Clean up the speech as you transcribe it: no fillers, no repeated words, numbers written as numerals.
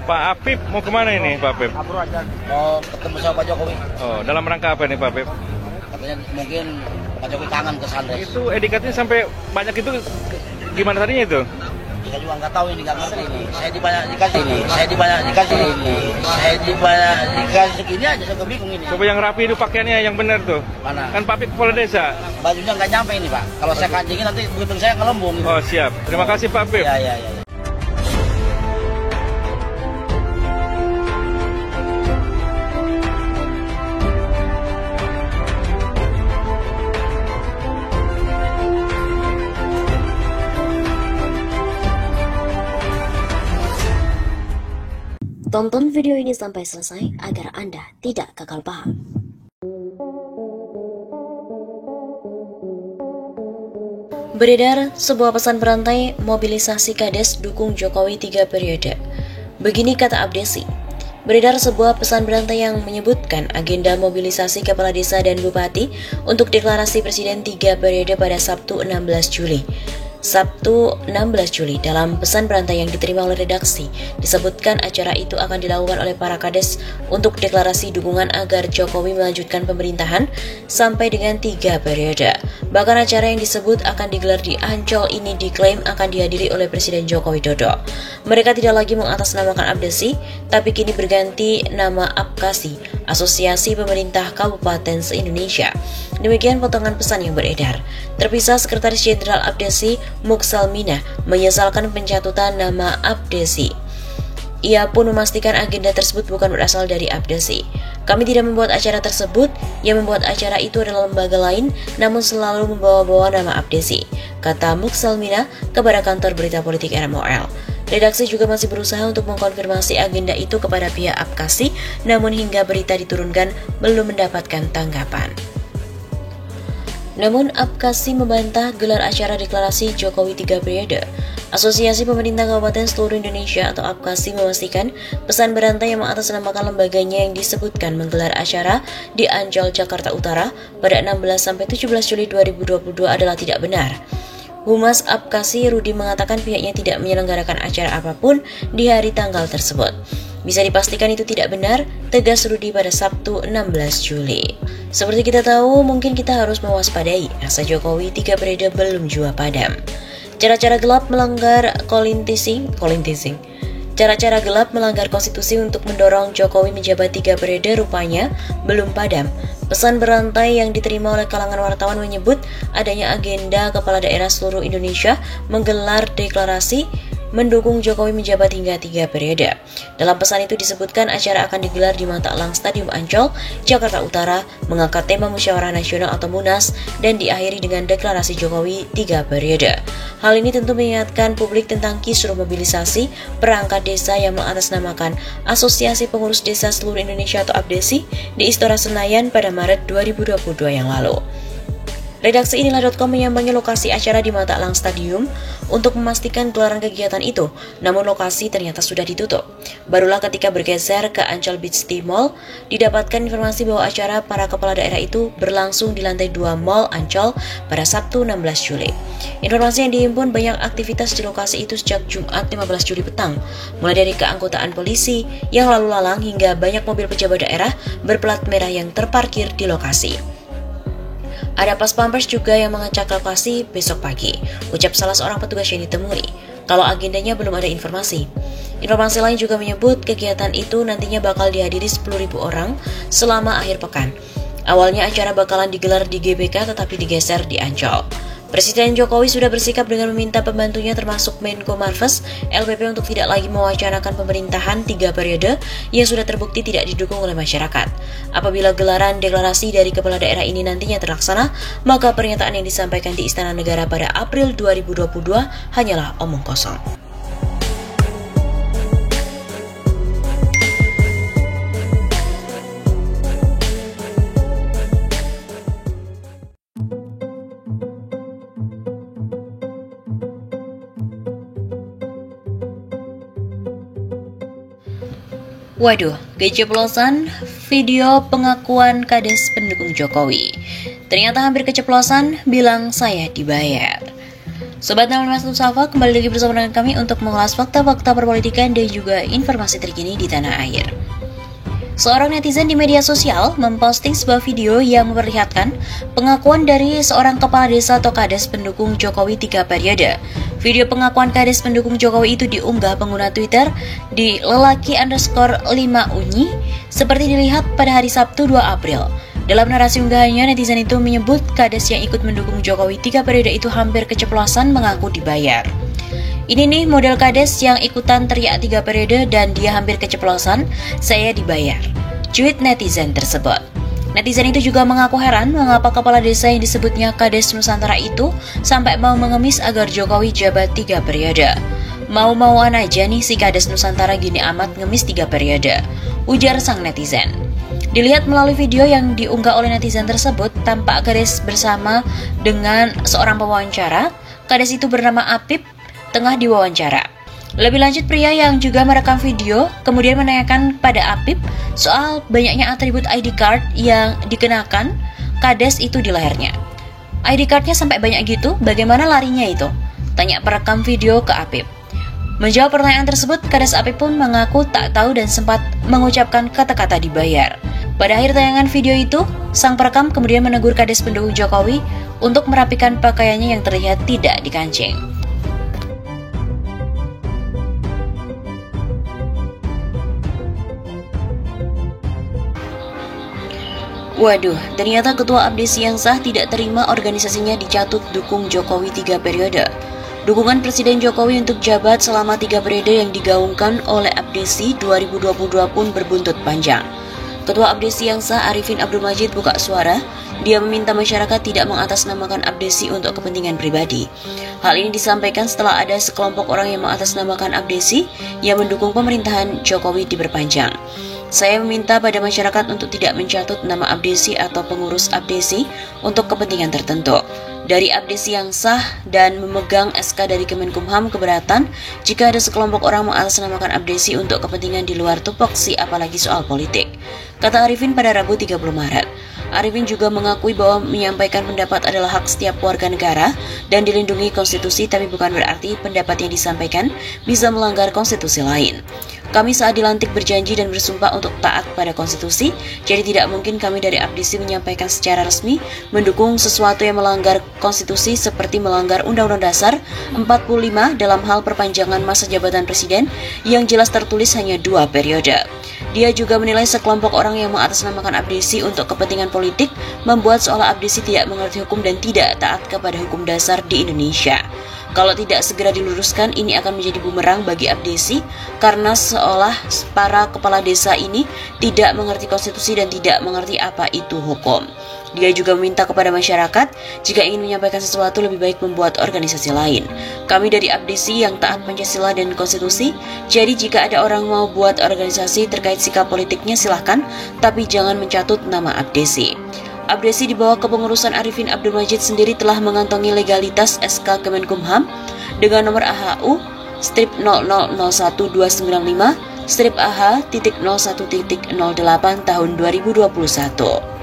Pak Apip mau kemana ini Pak Apip? Mau ketemu sama Pak Jokowi. Oh, dalam rangka apa nih Pak Apip? Katanya mungkin Pak Jokowi kangen ke Sandres. Itu edikatnya sampai banyak itu gimana tadinya itu? Saya juga nggak tahu ini, nggak ngerti ini. Saya dikasih ini, saya dikasih ini, saya dikasih segini aja, saya bingung ini. Coba yang rapi itu pakaiannya yang benar tuh. Mana? Kan Pak Apip kepala desa. Bajunya nggak nyampe ini Pak. Kalau saya kancingin nanti begitu saya ngelembung. Oh siap. Terima kasih Pak Apip. Ya. Tonton video ini sampai selesai agar Anda tidak gagal paham. Beredar sebuah pesan berantai mobilisasi Kades dukung Jokowi 3 periode. Begini kata Abdesi. Beredar sebuah pesan berantai yang menyebutkan agenda mobilisasi kepala desa dan bupati untuk deklarasi presiden 3 periode pada Sabtu 16 Juli. Sabtu 16 Juli dalam pesan berantai yang diterima oleh redaksi disebutkan acara itu akan dilakukan oleh para kades untuk deklarasi dukungan agar Jokowi melanjutkan pemerintahan sampai dengan 3 periode. Bahkan acara yang disebut akan digelar di Ancol ini diklaim akan dihadiri oleh Presiden Joko Widodo. Mereka tidak lagi mengatasnamakan Abdesi, tapi kini berganti nama Apkasi, Asosiasi Pemerintah Kabupaten se-Indonesia. Demikian potongan pesan yang beredar. Terpisah, Sekretaris Jenderal Abdesi Muksalmina menyesalkan pencatutan nama Abdesi. Ia pun memastikan agenda tersebut bukan berasal dari Abdesi. Kami tidak membuat acara tersebut, yang membuat acara itu adalah lembaga lain, namun selalu membawa-bawa nama Abdesi, kata Muksalmina kepada kantor berita politik RMOL. Redaksi juga masih berusaha untuk mengkonfirmasi agenda itu kepada pihak Apkasi, namun hingga berita diturunkan belum mendapatkan tanggapan. Namun Apkasi membantah gelar acara deklarasi Jokowi 3 periode. Asosiasi Pemerintah Kabupaten Seluruh Indonesia atau Apkasi memastikan pesan berantai yang mengatasnamakan lembaganya yang disebutkan menggelar acara di Ancol, Jakarta Utara pada 16-17 Juli 2022 adalah tidak benar. Humas Apkasi Rudi mengatakan pihaknya tidak menyelenggarakan acara apapun di hari tanggal tersebut. Bisa dipastikan itu tidak benar, tegas Rudi pada Sabtu 16 Juli. Seperti kita tahu, mungkin kita harus mewaspadai asa Jokowi 3 periode belum jua padam. Cara-cara gelap melanggar Cara-cara gelap melanggar konstitusi untuk mendorong Jokowi menjabat 3 periode rupanya belum padam. Pesan berantai yang diterima oleh kalangan wartawan menyebut adanya agenda kepala daerah seluruh Indonesia menggelar deklarasi mendukung Jokowi menjabat hingga 3 periode. Dalam pesan itu disebutkan acara akan digelar di Mataklang Stadium Ancol, Jakarta Utara, mengangkat tema Musyawarah Nasional atau Munas, dan diakhiri dengan deklarasi Jokowi 3 periode. Hal ini tentu mengingatkan publik tentang kisruh mobilisasi perangkat desa yang mengatasnamakan Asosiasi Pengurus Desa Seluruh Indonesia atau Abdesi di Istora Senayan pada Maret 2022 yang lalu. Redaksi inilah.com menyambangi lokasi acara di Mataklang Stadium untuk memastikan gelaran kegiatan itu, namun lokasi ternyata sudah ditutup. Barulah ketika bergeser ke Ancol Beach City Mall, didapatkan informasi bahwa acara para kepala daerah itu berlangsung di lantai 2 Mall Ancol pada Sabtu 16 Juli. Informasi yang dihimpun banyak aktivitas di lokasi itu sejak Jumat 15 Juli petang, mulai dari keanggotaan polisi yang lalu lalang hingga banyak mobil pejabat daerah berplat merah yang terparkir di lokasi. Ada pas pampers juga yang mengecek lokasi besok pagi, ucap salah seorang petugas yang ditemui. Kalau agendanya belum ada informasi. Informasi lain juga menyebut kegiatan itu nantinya bakal dihadiri 10.000 orang selama akhir pekan. Awalnya acara bakalan digelar di GBK tetapi digeser di Ancol. Presiden Jokowi sudah bersikap dengan meminta pembantunya termasuk Menko Marves, LPP untuk tidak lagi mewacanakan pemerintahan 3 periode yang sudah terbukti tidak didukung oleh masyarakat. Apabila gelaran deklarasi dari kepala daerah ini nantinya terlaksana, maka pernyataan yang disampaikan di Istana Negara pada April 2022 hanyalah omong kosong. Waduh, keceplosan video pengakuan kades pendukung Jokowi. Ternyata hampir keceplosan, bilang saya dibayar. Sobat 651 Safa, kembali lagi bersama dengan kami untuk mengulas fakta-fakta perpolitikan dan juga informasi terkini di tanah air. Seorang netizen di media sosial memposting sebuah video yang memperlihatkan pengakuan dari seorang kepala desa atau kades pendukung Jokowi 3 periode. Video pengakuan kades pendukung Jokowi itu diunggah pengguna Twitter di lelaki_5unyi seperti dilihat pada hari Sabtu 2 April. Dalam narasi unggahannya, netizen itu menyebut kades yang ikut mendukung Jokowi 3 periode itu hampir keceplosan mengaku dibayar. Ini nih model kades yang ikutan teriak 3 periode dan dia hampir keceplosan, saya dibayar. Cuit netizen tersebut. Netizen itu juga mengaku heran mengapa kepala desa yang disebutnya Kades Nusantara itu sampai mau mengemis agar Jokowi jabat 3 periode. Mau-mauan aja nih si Kades Nusantara gini amat ngemis 3 periode, ujar sang netizen. Dilihat melalui video yang diunggah oleh netizen tersebut, tampak Kades bersama dengan seorang pewawancara. Kades itu bernama Apip tengah diwawancara. Lebih lanjut, pria yang juga merekam video kemudian menanyakan pada Apip soal banyaknya atribut ID card yang dikenakan Kades itu di lehernya. ID cardnya sampai banyak gitu, bagaimana larinya itu? Tanya perekam video ke Apip. Menjawab pertanyaan tersebut, Kades Apip pun mengaku tak tahu dan sempat mengucapkan kata-kata dibayar. Pada akhir tayangan video itu, sang perekam kemudian menegur Kades pendukung Jokowi untuk merapikan pakaiannya yang terlihat tidak dikancing. Waduh, ternyata ketua Abdesi yang sah tidak terima organisasinya dicatut dukung Jokowi 3 periode. Dukungan Presiden Jokowi untuk jabat selama 3 periode yang digaungkan oleh Abdesi 2022 pun berbuntut panjang. Ketua Abdesi yang sah Arifin Abdul Majid buka suara, dia meminta masyarakat tidak mengatasnamakan Abdesi untuk kepentingan pribadi. Hal ini disampaikan setelah ada sekelompok orang yang mengatasnamakan Abdesi yang mendukung pemerintahan Jokowi diperpanjang. Saya meminta pada masyarakat untuk tidak mencatut nama Abdesi atau pengurus Abdesi untuk kepentingan tertentu. Dari Abdesi yang sah dan memegang SK dari Kemenkumham keberatan jika ada sekelompok orang mengatasnamakan Abdesi untuk kepentingan di luar tupoksi apalagi soal politik, kata Arifin pada Rabu 30 Maret. Arifin juga mengakui bahwa menyampaikan pendapat adalah hak setiap warga negara dan dilindungi konstitusi, tapi bukan berarti pendapat yang disampaikan bisa melanggar konstitusi lain. Kami saat dilantik berjanji dan bersumpah untuk taat pada konstitusi, jadi tidak mungkin kami dari Abdesi menyampaikan secara resmi mendukung sesuatu yang melanggar konstitusi seperti melanggar Undang-Undang Dasar 45 dalam hal perpanjangan masa jabatan presiden yang jelas tertulis hanya 2 periode. Dia juga menilai sekelompok orang yang mengatasnamakan Abdesi untuk kepentingan politik membuat seolah Abdesi tidak mengerti hukum dan tidak taat kepada hukum dasar di Indonesia. Kalau tidak segera diluruskan, ini akan menjadi bumerang bagi Abdesi karena seolah para kepala desa ini tidak mengerti konstitusi dan tidak mengerti apa itu hukum. Dia juga meminta kepada masyarakat, jika ingin menyampaikan sesuatu lebih baik membuat organisasi lain. Kami dari Abdesi yang taat Pancasila dan konstitusi, jadi jika ada orang mau buat organisasi terkait sikap politiknya silahkan, tapi jangan mencatut nama Abdesi. Abdesi di bawah kepengurusan Arifin Abdul Majid sendiri telah mengantongi legalitas SK Kemenkumham dengan nomor AHU strip 0001295 strip AH.01.08 tahun 2021.